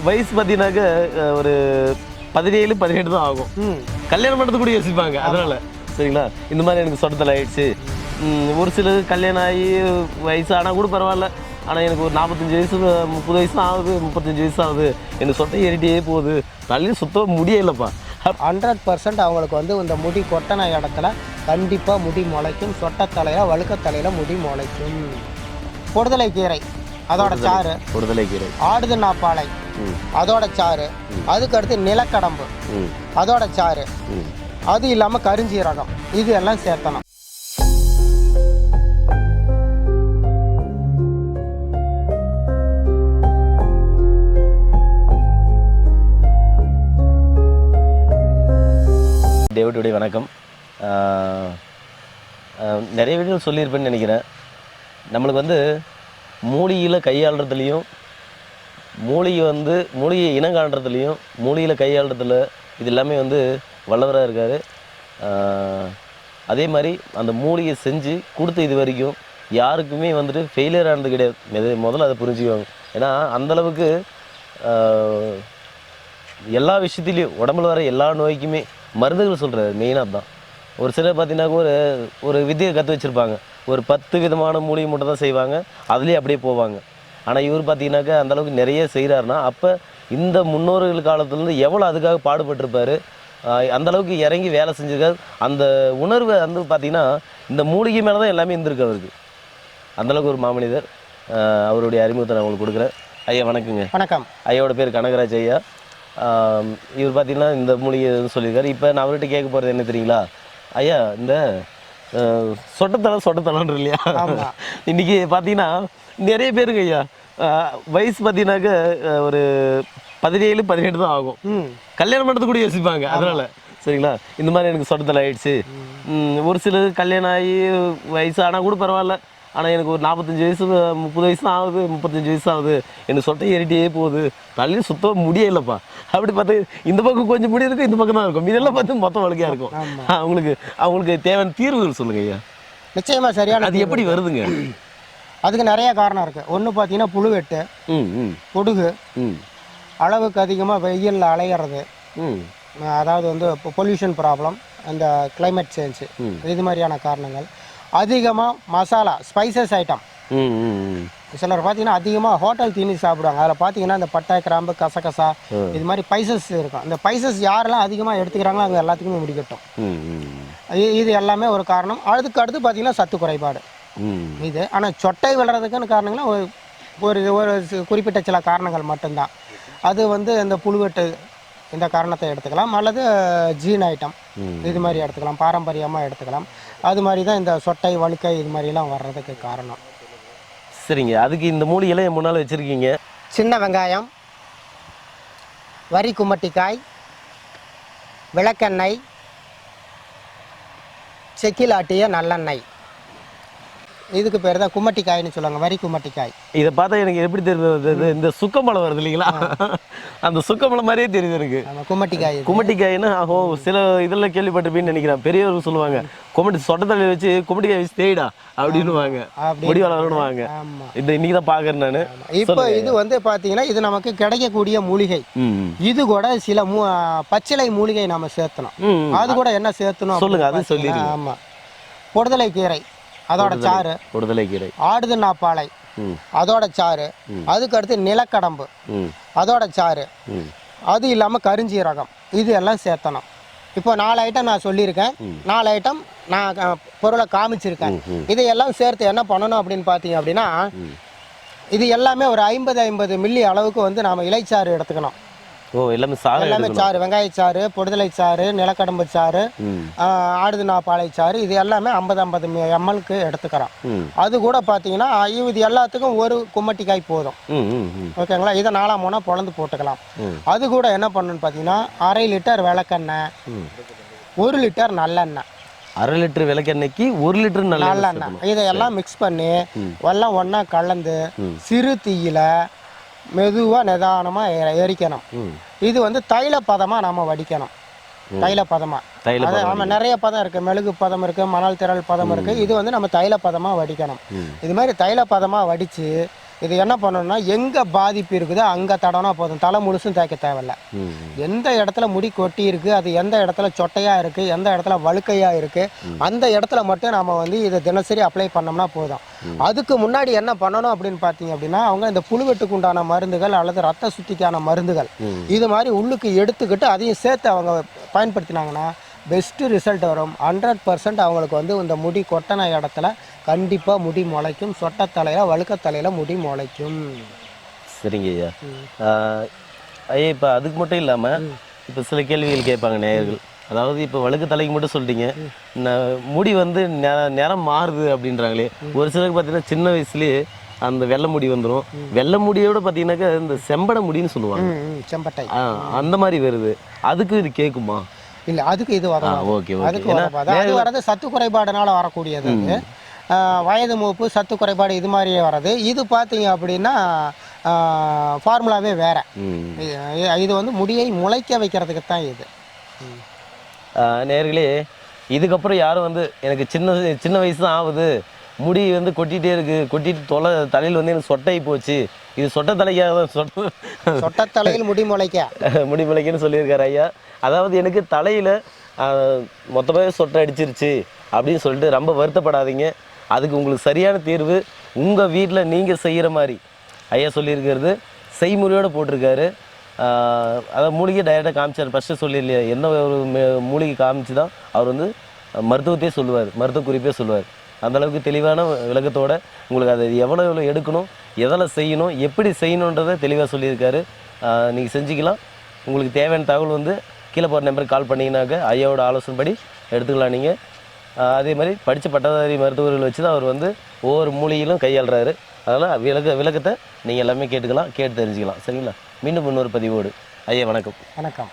வயசு பார்த்தீங்கன்னாக்க ஒரு 17, 18 தான் ஆகும். கல்யாணம் பண்ணுறது கூட யோசிப்பாங்க. அதனால் சரிங்களா, இந்த மாதிரி எனக்கு சொட்டத்தலை ஆயிடுச்சு. ஒரு சிலர் கல்யாணம் ஆகி வயசு ஆனால் கூட பரவாயில்ல, ஆனால் எனக்கு ஒரு 45 வயசு 30 வயசு தான் ஆகுது, 35 வயசு ஆகுது, எனக்கு சொட்டை ஏறிட்டே போகுது, தலையும் சுத்தம் முடியலப்பா. 100% அவங்களுக்கு வந்து இந்த முடி கொட்டின இடத்துல கண்டிப்பாக முடி முளைக்கும். சொட்டத்தலையில் வழுக்கத்தலையில் முடி முளைக்கும். பொடுதலை கீரை அதோட சாறு, பொடுதலை கீரை, ஆடுதுன்னாப்பாலை அதோட சாறு, அதுக்கடுத்து நிலக்கடம்பு அதோட சாறு, அது இல்லாமல் கருஞ்சீரகம், இது எல்லாம் சேர்த்தணும். டேவிடுடைய வணக்கம். நிறைய வீடியோ சொல்லியிருப்பேன்னு நினைக்கிறேன். நம்மளுக்கு வந்து மூலிகையில் கையாளுறதுலையும் மூலிகை இனம் காண்றதுலையும் மூலிகையில் கையாளுறதுல இது எல்லாமே வந்து வல்லவராக இருக்கார். அதே மாதிரி அந்த மூலிகை செஞ்சு கொடுத்த இது வரைக்கும் யாருக்குமே வந்துட்டு ஃபெயிலியர் ஆனது கிடையாது. முதல்ல அதை புரிஞ்சுக்குவாங்க. ஏன்னா அந்தளவுக்கு எல்லா விஷயத்துலேயும் உடம்புல வர எல்லா நோய்க்குமே மருந்துகள் சொல்கிறாரு. மெயினாக தான் ஒரு சிலர் பார்த்தீங்கன்னா ஒரு வித்தியை கற்று வச்சுருப்பாங்க, ஒரு 10 விதமான மூலிகை மட்டும் தான் செய்வாங்க, அதுலேயே அப்படியே போவாங்க. ஆனால் இவர் பார்த்தீங்கன்னாக்கா அந்தளவுக்கு நிறைய செய்கிறாருன்னா அப்போ இந்த முன்னோர்கள் காலத்துலேருந்து எவ்வளோ அதுக்காக பாடுபட்டிருப்பார், அந்தளவுக்கு இறங்கி வேலை செஞ்சுருக்காரு. அந்த உணர்வை வந்து பார்த்திங்கன்னா இந்த மூலிகை மேலே தான் எல்லாமே இருந்திருக்கு அவருக்கு. அந்தளவுக்கு ஒரு மாமனிதர். அவருடைய அறிமுகத்தை நான் உங்களுக்கு கொடுக்குறேன். ஐயா வணக்கங்க. வணக்கம். ஐயாவோட பேர் கனகராஜ் ஐயா. இவர் பார்த்திங்கன்னா இந்த மூலிகை சொல்லியிருக்காரு. இப்போ நான் அவர்கிட்ட கேட்க போகிறது என்ன தெரியுங்களா, ஐயா இந்த சொட்டத்தலான் இல்லையா, இன்றைக்கி பார்த்தீங்கன்னா நிறைய பேருங்க ஐயா வயசு பார்த்தீங்கன்னாக்க ஒரு 17, 18 தான் ஆகும், கல்யாணம் பண்ணுறது கூட யோசிப்பாங்க. அதனால் சரிங்களா, இந்த மாதிரி எனக்கு சொட்டத்தலை ஆயிடுச்சு. ஒரு சிலர் கல்யாணம் ஆகி வயசு ஆனால் கூட பரவாயில்ல, ஆனால் எனக்கு ஒரு 45 வயசு 30 வயசு தான் ஆகுது, 35 வயசு ஆகுது, எனக்கு சொட்டை ஏறிட்டே போகுது, தலையும் சுத்தம் முடியலப்பா. அப்படி பார்த்து இந்த பக்கம் கொஞ்சம் முடி இருக்கும், இந்த பக்கம் தான் இருக்கும், இதெல்லாம் பார்த்து மொத்தம் வழக்கையாக இருக்கும். அவங்களுக்கு தேவையான தீர்வுகள் சொல்லுங்க ஐயா. நிச்சயமாக சரியான. அது எப்படி வருதுங்க? அதுக்கு நிறைய காரணம் இருக்குது. ஒன்று பார்த்தீங்கன்னா புழுவெட்டு, பொடுகு, அளவுக்கு அதிகமாக வெயிலில் அலையிறது, அதாவது வந்து பொல்யூஷன் ப்ராப்ளம், அந்த கிளைமேட் சேஞ்சு, இது மாதிரியான காரணங்கள். அதிகமாக மசாலா ஸ்பைசஸ் ஐட்டம், சிலர் பார்த்தீங்கன்னா அதிகமாக ஹோட்டல் தீனி சாப்பிடுவாங்க. அதில் பார்த்தீங்கன்னா இந்த பட்டை, கிராம்பு, கசகசா, இது மாதிரி பைசஸ் இருக்கும். இந்த பைசஸ் யாரெல்லாம் அதிகமாக எடுத்துக்கிறாங்களோ அவங்க எல்லாத்துக்குமே முடிக்கட்டும். இது எல்லாமே ஒரு காரணம். அதுக்கு அடுத்து பார்த்தீங்கன்னா சத்து குறைபாடு இது. ஆனால் சொட்டை விழுறதுக்குன்னு காரணங்கள்னா ஒரு குறிப்பிட்ட சில காரணங்கள் மட்டும்தான். அது வந்து இந்த புழுவெட்டு இந்த காரணத்தை எடுத்துக்கலாம், அல்லது ஜீன் ஐட்டம் இது மாதிரி எடுத்துக்கலாம், பாரம்பரியமாக எடுத்துக்கலாம். அது மாதிரி தான் இந்த சொட்டை, வழுக்கை இது மாதிரிலாம் வர்றதுக்கு காரணம். சரிங்க, அதுக்கு இந்த மூலிகைலாம் என் முன்னால் வச்சுருக்கீங்க. சின்ன வெங்காயம், வரி கும்மட்டிக்காய், விளக்கெண்ணெய், செக்கில் ஆட்டிய நல்லெண்ணெய், இதுக்கு பேர் தான் கும்மட்டிக்காய்னு சொல்லுவாங்க, வரி கும்மட்டிக்காய். இதை பார்த்தா எனக்கு எப்படி தெரியுது, இந்த சுக்கம்பழம் வருது இல்லைங்களா, அந்த சுக்கம்பழம் மாதிரியே தெரியுது எனக்கு. கும்மட்டிக்காய். கும்மட்டிக்காய்னா சில இதெல்லாம் கேள்விப்பட்டிருப்பீன்னு நினைக்கிறேன். பெரியவர்கள் சொல்லுவாங்க, சொட்டத்தலையில் வச்சு கும்மட்டிக்காய் வச்சு தேய்டா அப்படின்னுவாங்க, முடி வளரணுவாங்க. இந்த இன்னைக்கு தான் பார்க்குறேன் நான். இப்போ இது வந்து பார்த்தீங்கன்னா இது நமக்கு கிடைக்கக்கூடிய மூலிகை. இது கூட சில பச்சிலை மூலிகை நம்ம சேர்த்தணும். அது கூட என்ன சேர்த்தணும் சொல்லுங்க, அது சொல்லிடுங்க. ஆமாம், பொடுதலை கீரை அதோட சாறு, பொடுதலை கீரை, ஆடுதுன்னாப்பாலை அதோட சாறு, அதுக்கு அடுத்து நிலக்கடம்பு அதோட சாறு, அது இல்லாமல் கருஞ்சீரகம், இது எல்லாம் சேர்த்தணும். இப்போ 4 ஐட்டம் நான் சொல்லியிருக்கேன். 4 ஐட்டம் நான் பொருளை காமிச்சிருக்கேன். இதையெல்லாம் சேர்த்து என்ன பண்ணணும் அப்படின்னு பார்த்தீங்க அப்படின்னா, இது எல்லாமே ஒரு 50 மில்லி அளவுக்கு வந்து நாம் இலைச்சாறு எடுத்துக்கணும். எல்லாமே சாறு, வெங்காயச்சாறு, பொடுதலை சாறு, நிலக்கடம்பு சாறு, ஆடுதுன்னாப்பாலை சாறு, இது எல்லாமே 50 ml எடுத்துக்கிறோம். அது கூட பார்த்தீங்கன்னா இது எல்லாத்துக்கும் ஒரு கும்மட்டிக்காய் போதும். ஓகேங்களா, இதை 4 மூணா பொழந்து போட்டுக்கலாம். அது கூட என்ன பண்ணணும்னு பார்த்தீங்கன்னா 1/2 லிட்டர் விளக்கெண்ணெய், 1 லிட்டர் நல்லெண்ணெய். 1/2 லிட்டர் விளக்கெண்ணெய்க்கு 1 லிட்டர் நல்லெண்ணெய், இதையெல்லாம் மிக்ஸ் பண்ணி எல்லாம் ஒன்றா கலந்து சிறு தீயில மெதுவாக நிதானமாக எரிக்கணும். இது வந்து தைல பதமாக நாம் வடிக்கணும். தைல பதமாக, நம்ம நிறைய பதம் இருக்குது, மெழுகு பதம் இருக்குது, மணல் திரள் பதம் இருக்குது. இது வந்து நம்ம தைல பதமாக வடிக்கணும். இது மாதிரி தைல பதமாக வடித்து இது என்ன பண்ணணும்னா எங்கே பாதிப்பு இருக்குதோ அங்கே தடவினா போதும், தலை முழுசும் தேய்க்க தேவையில்ல. எந்த இடத்துல முடி கொட்டி இருக்குது, அது எந்த இடத்துல சொட்டையாக இருக்குது, எந்த இடத்துல வழுக்கையாக இருக்குது, அந்த இடத்துல மட்டும் நம்ம வந்து இதை தினசரி அப்ளை பண்ணோம்னா போதும். அதுக்கு முன்னாடி என்ன பண்ணணும் அப்படின்னு பார்த்தீங்க அப்படின்னா, அவங்க இந்த புழுவெட்டுக்கு உண்டான மருந்துகள் அல்லது ரத்த சுத்திக்கான மருந்துகள் இது மாதிரி உள்ளுக்கு எடுத்துக்கிட்டு அதையும் சேர்த்து அவங்க பயன்படுத்தினாங்கன்னா பெஸ்ட்டு ரிசல்ட் வரும். 100% அவங்களுக்கு வந்து இந்த முடி கொட்டின இடத்துல கண்டிப்பாக முடி முளைக்கும். சொட்டத்தலையில் வழுக்கத்தலையில் முடி முளைக்கும். சரிங்க ஐயா. ஐயா இப்போ அதுக்கு மட்டும் இல்லாமல் இப்போ சில கேள்விகள் கேட்பாங்க நேயர்கள். அதாவது இப்போ வழுக்கு தலைக்கு மட்டும் சொல்லிட்டீங்க, முடி வந்து நிறம் மாறுது அப்படின்றாங்களே. ஒரு சிலருக்கு பார்த்தீங்கன்னா சின்ன வயசுலேயே அந்த வெள்ளை முடி வந்துடும். வெள்ளை முடியோட பார்த்தீங்கன்னாக்கா இந்த செம்படை முடின்னு சொல்லுவாங்க, செம்பட்டை, அந்த மாதிரி வருது. அதுக்கு இது கேட்குமா? இல்லை, அதுக்கு இது வரும். ஓகே, அதுக்கு அது வரது சத்து குறைபாடுனால வரக்கூடியது. வயது மூப்பு, சத்து குறைபாடு இது மாதிரியே வர்றது. இது பார்த்தீங்க அப்படின்னா ஃபார்முலாவே வேற. இது வந்து முடியை முளைக்க வைக்கிறதுக்கு தான் இது. நேர்களே, இதுக்கப்புறம் யாரும் வந்து எனக்கு சின்ன வயசு தான் ஆகுது, முடி வந்து கொட்டிகிட்டே இருக்குது, கொட்டிட்டு தலையில் வந்து எனக்கு சொட்டை போச்சு, இது சொட்ட தலைக்காக தான் சொட்ட தலையில் முடி முளைக்குன்னு சொல்லியிருக்காரு ஐயா. அதாவது எனக்கு தலையில் மொத்தமாகவே சொட்டை அடிச்சிருச்சு அப்படின்னு சொல்லிட்டு ரொம்ப வருத்தப்படாதீங்க. அதுக்கு உங்களுக்கு சரியான தீர்வு உங்கள் வீட்டில் நீங்கள் செய்கிற மாதிரி ஐயா சொல்லியிருக்கிறது செய்முறையோடு போட்டிருக்காரு. அதை மூலிகை டைரெக்டாக காமிச்சார். ஃபஸ்ட்டு சொல்லிடலையா, என்ன ஒரு மூலிகை காமிச்சு தான் அவர் வந்து மருத்துவத்தையே சொல்லுவார், மருத்துவ குறிப்பே சொல்லுவார். அந்தளவுக்கு தெளிவான விளக்கத்தோடு உங்களுக்கு அதை எவ்வளோ எடுக்கணும், எதில் செய்யணும், எப்படி செய்யணுன்றதை தெளிவாக சொல்லியிருக்காரு. நீங்கள் செஞ்சுக்கலாம். உங்களுக்கு தேவையான தகவல் வந்து கீழே போகிற நம்பருக்கு கால் பண்ணிங்கனாக்க ஐயாவோட ஆலோசனைப்படி எடுத்துக்கலாம். நீங்கள் அதே மாதிரி படித்த பட்டதாரி மருத்துவர்கள் வச்சு தான் அவர் வந்து ஒவ்வொரு மூலிகையிலும் கையாளுறாரு. அதனால் விளக்கத்தை நீங்கள் எல்லாமே கேட்டுக்கலாம், கேட்டு தெரிஞ்சுக்கலாம். சரிங்களா? மீண்டும் இன்னொரு பதிவோடு ஐயா வணக்கம். வணக்கம்.